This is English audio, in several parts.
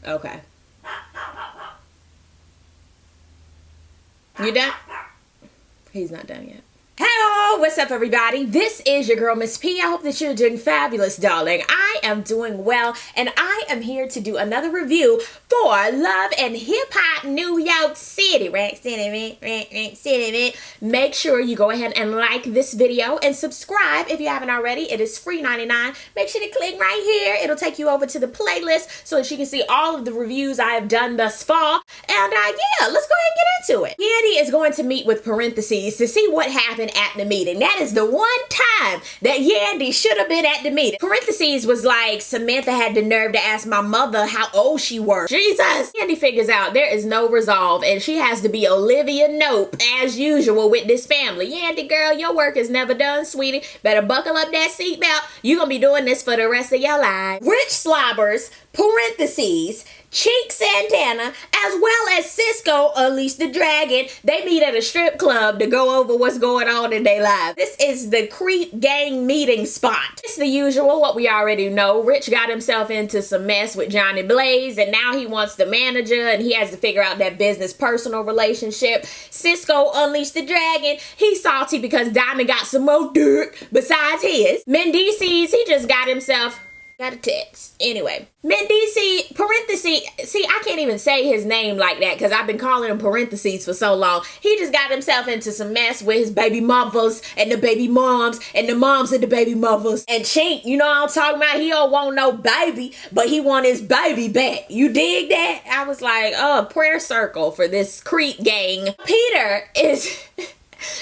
Okay. You done? He's not done yet. Hello, what's up everybody? This is your girl Miss P. I hope that you're doing fabulous, darling. I am doing well, and I am here to do another review for Love and Hip Hop New York City. Make sure you go ahead and like this video and subscribe if you haven't already. It is free 99. Make sure to click right here. It'll take you over to the playlist so that you can see all of the reviews I have done thus far. And yeah, let's go ahead and get into it. Yandy is going to meet with parentheses to see what happened at the meeting. That is the one time that Yandy should have been at the meeting. Parentheses was like, Samantha had the nerve to ask my mother how old she were. Jesus! Yandy figures out there is no resolve and she has to be Olivia Nope as usual with this family. Yandy girl, your work is never done, sweetie. Better buckle up that seatbelt. You're gonna be doing this for the rest of your life. Rich slobbers, parentheses, Cheek Santana, as well as Cisco, Unleash the Dragon, they meet at a strip club to go over what's going on in their lives. This is the Creep Gang meeting spot. It's the usual, what we already know. Rich got himself into some mess with Johnny Blaze, and now he wants the manager, and he has to figure out that business-personal relationship. Cisco, Unleash the Dragon, he's salty because Diamond got some more dirt besides his. Mendices, he just got himself... got a text. Anyway, Mendici, parentheses, see, I can't even say his name like that because I've been calling him parentheses for so long. He just got himself into some mess with his baby mothers and the baby moms and the moms of the baby mothers. And Chink, you know what I'm talking about? He don't want no baby, but he want his baby back. You dig that? I was like, oh, prayer circle for this Creep Gang. Peter is...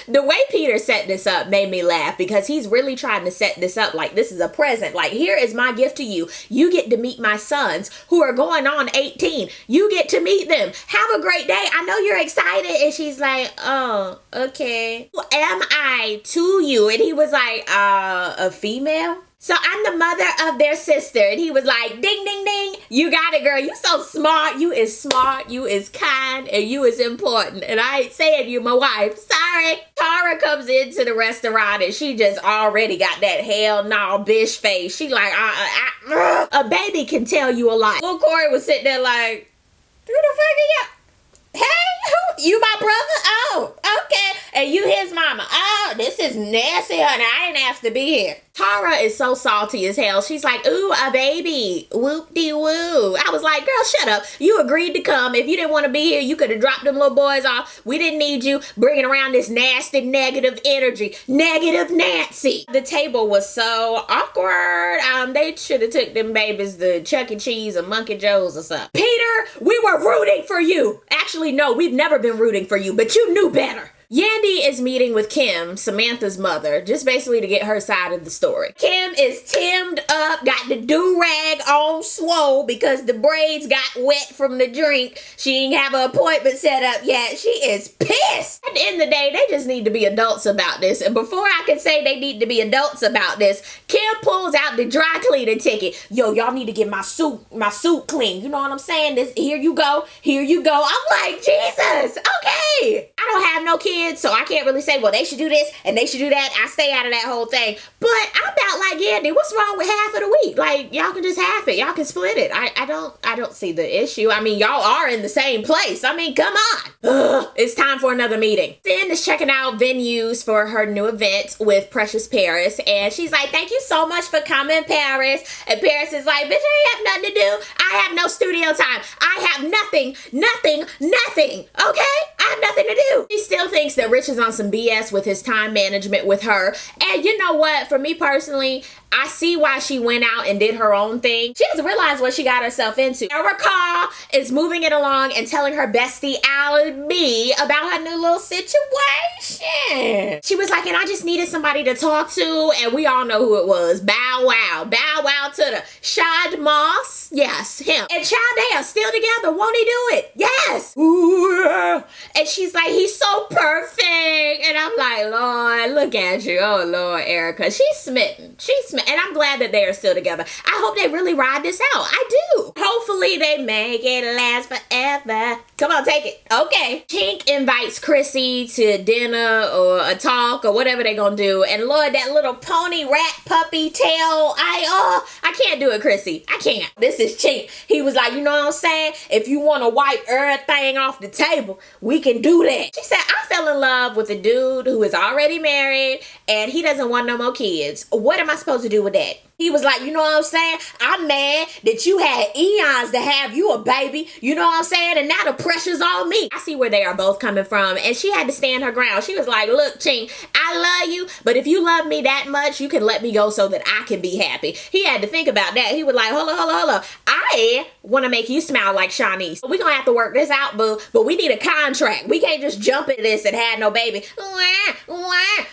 The way Peter set this up made me laugh because he's really trying to set this up like this is a present. Like, here is my gift to you. You get to meet my sons who are going on 18. You get to meet them. Have a great day. I know you're excited. And she's like, oh, okay. Who am I to you? And he was like, a female? So I'm the mother of their sister. And he was like, ding, ding, ding. You got it, girl. You so smart. You is smart. You is kind. And you is important. And I ain't saying you my wife. Sorry. Tara comes into the restaurant and she just already got that hell no bitch face. She like, a baby can tell you a lot. Little Corey was sitting there like, who the fuck are you? Hey, who? You my brother? Oh, okay. And you his mama. Oh, this is nasty, honey. I didn't ask to be here. Tara is so salty as hell. She's like, ooh, a baby. Whoop-de-woo. I was like, girl, shut up. You agreed to come. If you didn't want to be here, you could have dropped them little boys off. We didn't need you bringing around this nasty, negative energy. Negative Nancy. The table was so awkward. They should have took them babies to Chuck E. Cheese or Monkey Joe's or something. Peter, we were rooting for you. Actually, no, we've never been rooting for you, but you knew better. Yandy is meeting with Kim, Samantha's mother, just basically to get her side of the story. Kim is timmed up, got the do-rag on swole because the braids got wet from the drink. She ain't have an appointment set up yet. She is pissed. At the end of the day, they just need to be adults about this. And before I can say they need to be adults about this, Kim pulls out the dry cleaning ticket. Yo, y'all need to get my suit clean. You know what I'm saying? This, here you go. Here you go. I'm like, Jesus, okay. I don't have no kids. So I can't really say, well, they should do this and they should do that. I stay out of that whole thing. But I'm about like, Yandy, what's wrong with half of the week? Like, y'all can just half it. Y'all can split it. I don't see the issue. I mean, y'all are in the same place. I mean, come on. Ugh, it's time for another meeting. Finn is checking out venues for her new event with Precious Paris. And she's like, thank you so much for coming, Paris. And Paris is like, bitch, I ain't have nothing to do. I have no studio time. I have nothing. Okay? I have nothing to do. She still thinks that Rich is on some BS with his time management with her. And you know what? For me personally, I see why she went out and did her own thing. She doesn't realize what she got herself into. Erica is moving it along and telling her bestie Albie about her new little situation. She was like, and I just needed somebody to talk to, and we all know who it was. Bow Wow. Bow Wow to the Shad Moss. Yes, him. And child, they are still together. Won't he do it? Yes. Ooh. And she's like, he's so perfect. And I'm like, Lord, look at you. Oh, Lord, Erica. She's smitten. She's smitten. and I'm glad that they are still together. I hope they really ride this out. I do. Hopefully they make it last forever. Come on, take it. Okay. Chink invites Chrissy to dinner or a talk or whatever they gonna do. And Lord, that little pony rat puppy tail, I can't do it, Chrissy. I can't. This is Chink. He was like, you know what I'm saying? If you want to wipe everything off the table, we can do that. She said, I fell in love with a dude who is already married and he doesn't want no more kids. What am I supposed to do with that? He was like, you know what I'm saying? I'm mad that you had eons to have you a baby. You know what I'm saying? And now the pressure's on me. I see where they are both coming from. And she had to stand her ground. She was like, look, Chink, I love you. But if you love me that much, you can let me go so that I can be happy. He had to think about that. He was like, hold on. I want to make you smile like Shawnee's. We're going to have to work this out, boo. But we need a contract. We can't just jump into this and have no baby.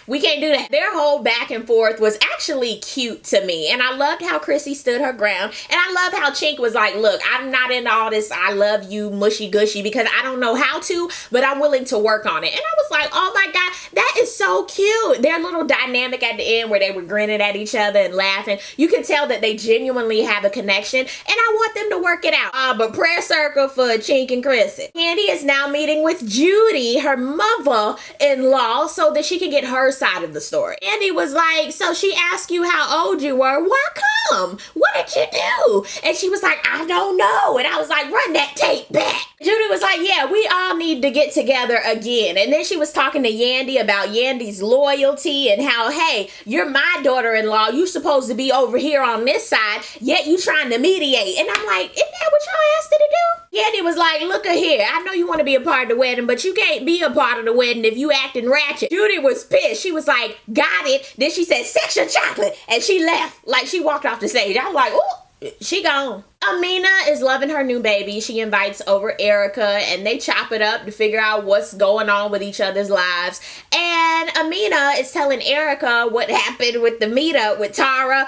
We can't do that. Their whole back and forth was actually cute to me. And I loved how Chrissy stood her ground. And I love how Chink was like, look, I'm not into all this I love you mushy gushy because I don't know how to, but I'm willing to work on it. And I was like, oh my God, that is so cute. Their little dynamic at the end where they were grinning at each other and laughing. You can tell that they genuinely have a connection. And I want them to work it out. But prayer circle for Chink and Chrissy. Candy is now meeting with Judy, her mother-in-law, so that she can get her side of the story. Andy was like, so she asked you how old you were. Why come? What did you do? And she was like, I don't know. And I was like, run that tape back. Judy was like, yeah, we all need to get together again. And then she was talking to Yandy about Yandy's loyalty and how, hey, you're my daughter-in-law. You supposed to be over here on this side, yet you trying to mediate. And I'm like, isn't that what y'all asked her to do? Yandy was like, look at here. I know you want to be a part of the wedding, but you can't be a part of the wedding if you acting ratchet. Judy was pissed. She was like, got it. Then she said, section chocolate. And she left. Like she walked off the stage. I was like, ooh, she gone. Amina is loving her new baby. She invites over Erica and they chop it up to figure out what's going on with each other's lives. And Amina is telling Erica what happened with the meetup with Tara,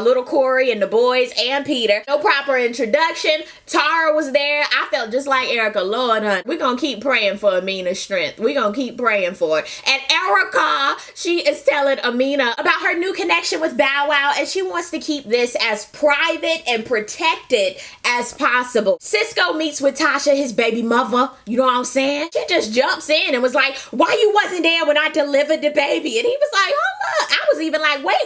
little Corey and the boys and Peter. No proper introduction. Tara was there. I felt just like Erica. Lord, honey, we're going to keep praying for Amina's strength. We're going to keep praying for it. And Erica, she is telling Amina about her new connection with Bow Wow and she wants to keep this as private and protected as possible. Cisco meets with Tasha, his baby mother. You know what I'm saying? She just jumps in and was like, why you wasn't there when I delivered the baby? And he was like, hold up. I was even like, wait,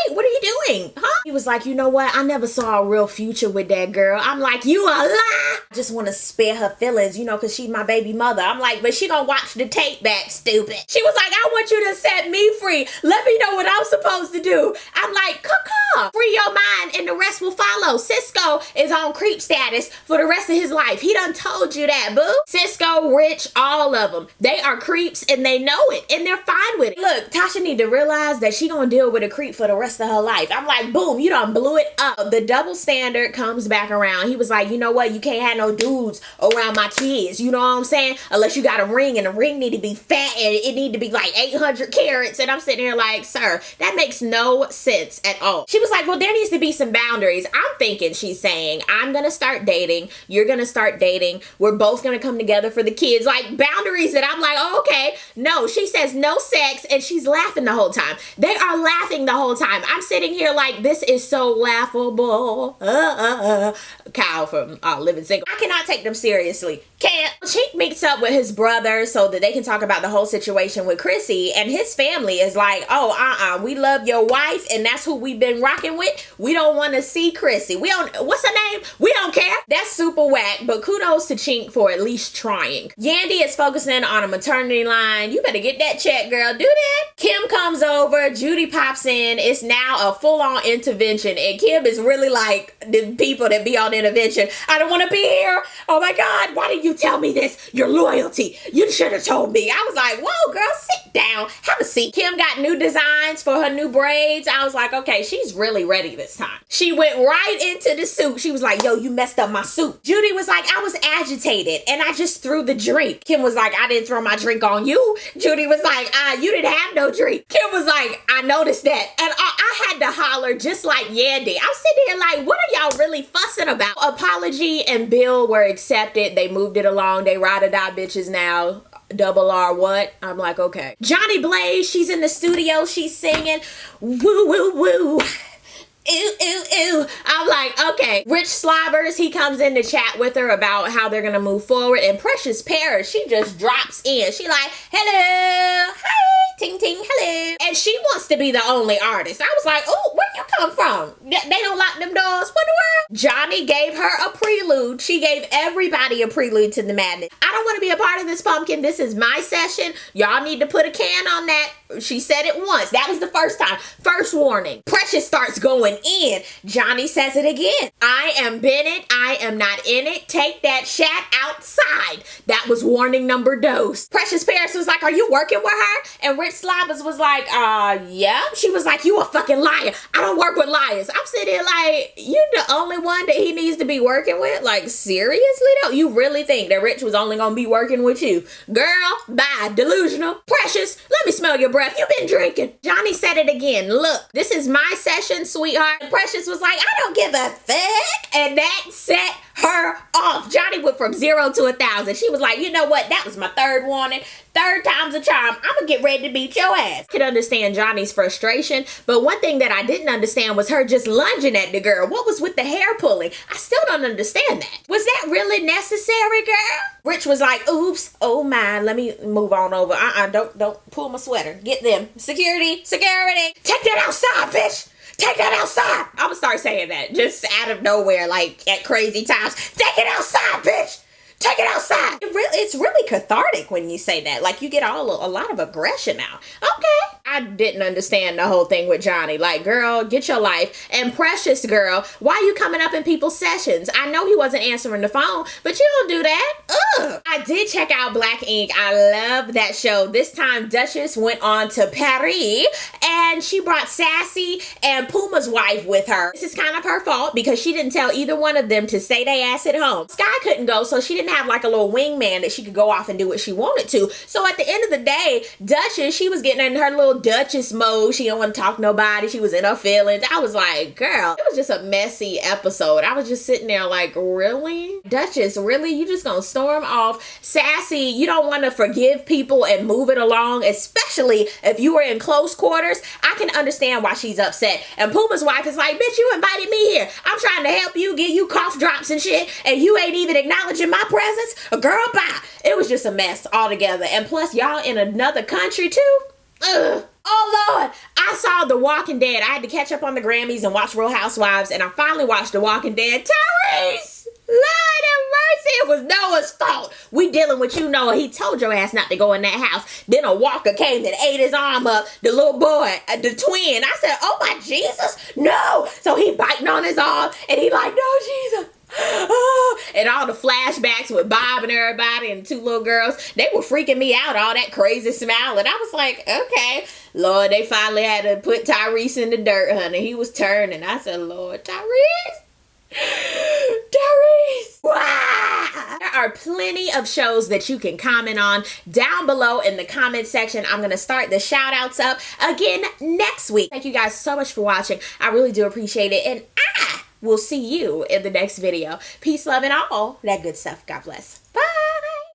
what are you doing? Huh? He was like, you know what? I never saw a real future with that girl. I'm like, you a lie. I just want to spare her feelings, you know, because she's my baby mother. I'm like, but she gonna watch the tape back, stupid. She was like, I want you to set me free. Let me know what I'm supposed to do. I'm like, caw, free your mind and the rest will follow. Cisco is on creep status for the rest of his life. He done told you that, boo. Cisco, Rich, all of them. They are creeps and they know it and they're fine with it. Look, Tasha need to realize that she gonna deal with a creep for the rest of her life. I'm like, boom, you done blew it up. The double standard comes back around. He was like, you know what? You can't have no dudes around my kids. You know what I'm saying? Unless you got a ring and the ring need to be fat and it need to be like 800 carats. And I'm sitting here like, sir, that makes no sense at all. She was like, well, there needs to be some boundaries. I'm thinking she's saying, I'm gonna start dating, you're gonna start dating, we're both gonna come together for the kids. Like boundaries that I'm like, oh, okay. No, she says no sex and she's laughing the whole time. They are laughing the whole time. I'm sitting here like, this is so laughable. Kyle from Living Single. I cannot take them seriously. Can't. Chink meets up with his brother so that they can talk about the whole situation with Chrissy, and his family is like, oh, we love your wife and that's who we've been rocking with. We don't want to see Chrissy. We don't, what's her name? We don't care. That's super whack, but kudos to Chink for at least trying. Yandy is focusing on a maternity line. You better get that check, girl. Do that. Kim comes over. Judy pops in. It's now a full-on intervention, and Kim is really like the people that be on intervention. I don't want to be here. Oh my God, why did you tell me this? Your loyalty. You should have told me. I was like, whoa, girl, sit down. Have a seat. Kim got new designs for her new braids. I was like, okay, she's really ready this time. She went right into the suit. She was like, yo, you messed up my suit. Judy was like, I was agitated and I just threw the drink. Kim was like, I didn't throw my drink on you. Judy was like, you didn't have no drink. Kim was like, I noticed that. And I had to holler just like Yandy. I'm sitting here like, what are y'all really fussing about? Apology and bill were accepted. They moved it along. They ride or die bitches now. Double R what? I'm like, okay. Johnny Blaze, she's in the studio. She's singing, woo, woo, woo. Ew, ew, ew. I'm like, okay. Rich Slobbers, he comes in to chat with her about how they're gonna move forward. And Precious Paris, she just drops in. She like, hello, hi, ting ting, hello. And she wants to be the only artist. I was like, oh, where you come from? They don't lock them doors. What the world? Johnny gave her a prelude. She gave everybody a prelude to the madness. I don't want to be a part of this, pumpkin. This is my session. Y'all need to put a can on that. She said it once. That was the first time. First warning. Precious starts going in. Johnny says it again. I am Bennett. I am not in it. Take that shat outside. That was warning number dose. Precious Paris was like, are you working with her? And Rich Slobbers was like, yeah. She was like, you a fucking liar. I don't work with liars. I'm sitting there like, you the only one that he needs to be working with? Like, seriously though? You really think that Rich was only gonna be working with you? Girl, bye. Delusional. Precious, let me smell your breath. You've been drinking. Johnny said it again. Look, this is my session, sweetheart. Precious was like, I don't give a fuck. And that set her off. Johnny went from 0 to 1,000. She was like, you know what? That was my third warning. Third time's a charm. I'm gonna get ready to beat your ass. I could understand Johnny's frustration, but one thing that I didn't understand was her just lunging at the girl. What was with the hair pulling? I still don't understand that. Was that really necessary, girl? Rich was like, oops, oh my, let me move on over. Don't pull my sweater. Get them. Security, security. Take that outside, bitch. Take that outside. I'm gonna start saying that just out of nowhere, like at crazy times. Take it outside, bitch. Take it outside. It's really cathartic when you say that. Like, you get a lot of aggression out. Okay. I didn't understand the whole thing with Johnny. Like, girl, get your life. And Precious, girl, why you coming up in people's sessions? I know he wasn't answering the phone, but you don't do that. Ugh. I did check out Black Ink. I love that show. This time, Duchess went on to Paris, and she brought Sassy and Puma's wife with her. This is kind of her fault because she didn't tell either one of them to stay their ass at home. Sky couldn't go, so she didn't have like a little wingman that she could go off and do what she wanted to. So at the end of the day, Duchess, she was getting in her little Duchess mode. She didn't want to talk to nobody. She was in her feelings. I was like, girl, it was just a messy episode. I was just sitting there like, really? Duchess, really? You just gonna storm off? Sassy, you don't want to forgive people and move it along, especially if you were in close quarters. I can understand why she's upset. And Puma's wife is like, bitch, you invited me here. I'm trying to help you, give you cough drops and shit, and you ain't even acknowledging my presence. A girl, bye. It was just a mess altogether. And plus, y'all in another country too? Ugh. Oh Lord, I saw The Walking Dead. I had to catch up on the Grammys and watch Real Housewives, and I finally watched The Walking Dead. Tyrese! Lord have mercy, it was Noah's fault. We dealing with you, Noah. He told your ass not to go in that house. Then a walker came and ate his arm up. The little boy, the twin. I said, oh my Jesus, no. So he biting on his arm, and he like, no, Jesus. Oh, and all the flashbacks with Bob and everybody and the two little girls, they were freaking me out, all that crazy smile. And I was like, okay, Lord, they finally had to put Tyrese in the dirt, honey. He was turning. I said, Lord, Tyrese. Wow. There are plenty of shows that you can comment on down below in the comment section. I'm going to start the shout outs up again next week. Thank you guys so much for watching. I really do appreciate it. And I will see you in the next video. Peace, love, and all that good stuff. God bless. Bye.